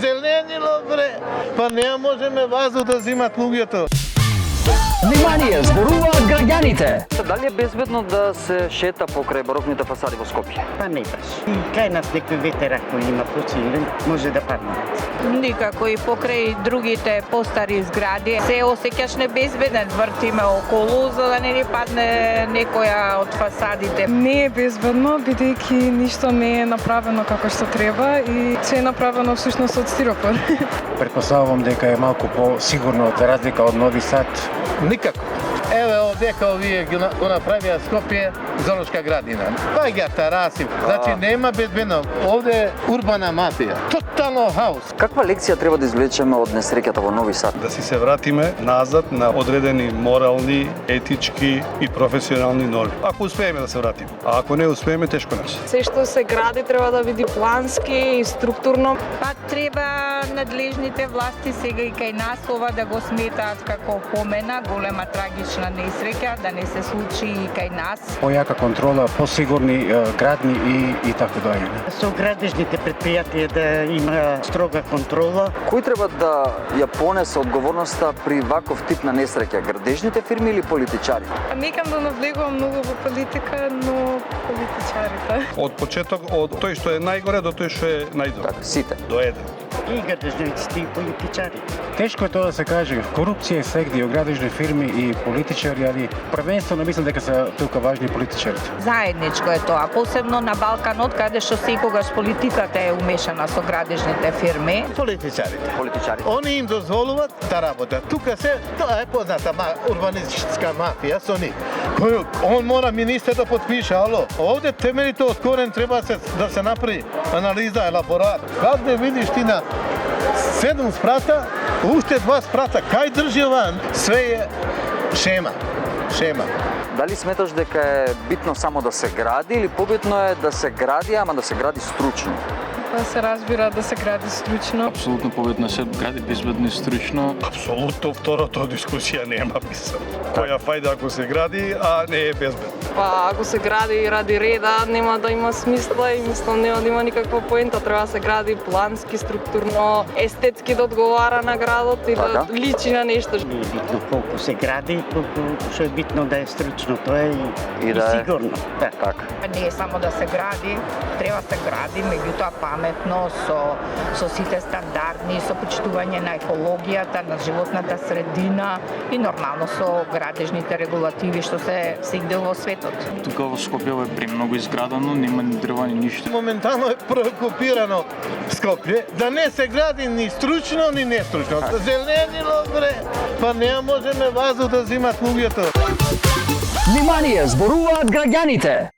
Зеленило, бре, па не можеме вазу да зимат луѓето. Внимание, зборуваат граѓаните. Дали е безбедно да се шета покрај барокните фасади во Скопје? Па не баш. И кај нас некој ветер ако има починен, може да падне. Никако и покрај другите постари згради се осеќаш небезбеден, вртиме околу за да не ни падне некоја од фасадите. Не е безбедно, бидејќи ништо не е направено како што треба и се е направено всушност од стиропор. Претпоставувам дека е малку по-сигурно за разлика од Нови Сад. Никако. Еве одека овие го направија Скопје зоолошка градина. Паѓа тараси, значи нема безбедно. Овде е урбана мафија. Тотално хаос. Каква лекција треба да извлечеме од несреќата во Нови Сад? Да си се вратиме назад на одредени морални, етички и професионални норми. Ако успееме да се вратиме, а ако не успееме, тешко нас. Се што се гради треба да биде плански и структурно. Па треба надлежните власти сега и кај нас ова да го сметаат како помена, голема трагична несреќа, да не се случи и кај нас. Појака контрола, посигурни градни и така дале. Со градежните предпријатија да има строга контрола. Кој треба да ја понесе одговорноста при ваков тип на несреќа? Градежните фирми или политичари? Некам да навлегувам многу во политика, но политичарите. Од почеток, од тој што е најгоре до тој што е најдолу. Така, сите. До еден. И градежниците и политичари. Тешко е тоа да се каже. Корупција е сегде, градежни фирми и политичари, али првенствено мислам дека се толку важни политичарите. Заедничко е тоа, посебно на Балканот, каде што секогаш политиката е умешана со градежните фирми. Политичарите. Политичари. Они им дозволуваат да работат. Тука се, тоа е позната урбанистичка мафија со нив. Он мора министер да подпише, ало. Овде темелите од корен треба да се направи анализа, елаборат. Каде видиш ти на 7 спрата, уште 2 спрата, кај држи ова? Све е шема. Дали сметаш дека е битно само да се гради или побитно е да се гради, ама да се гради стручно? Да се разбира да се гради стручно. Апсолутно победно се гради безбедно и стручно. Апсолутно второто дискусија нема мисла. Која фајда ако се гради, а не е безбедно. Па ако се гради ради реда, нема да има смисла и мислам нема да има никаква поента. Треба да се гради плански, структурно, естетски да одговара на градот и да личи на нешто. Не е битно колку се гради, колку што е битно да е стручно, тоа е И да е сигурно. Да. Така. Не е само да се гради, треба се гради, меѓутоа паметно, со сите стандардни, со почитување на екологијата, на животната средина и нормално со градежните регулативи што се сегде во светот. Тука во Скопје е премногу изградено, нема ни дрва ни ништо. Моментално е преокупирано Скопје, да не се гради ни стручно, ни нестручно. Зеленило, бре, па не можеме вазу да зимат луѓето. Внимание, зборуваат граѓаните.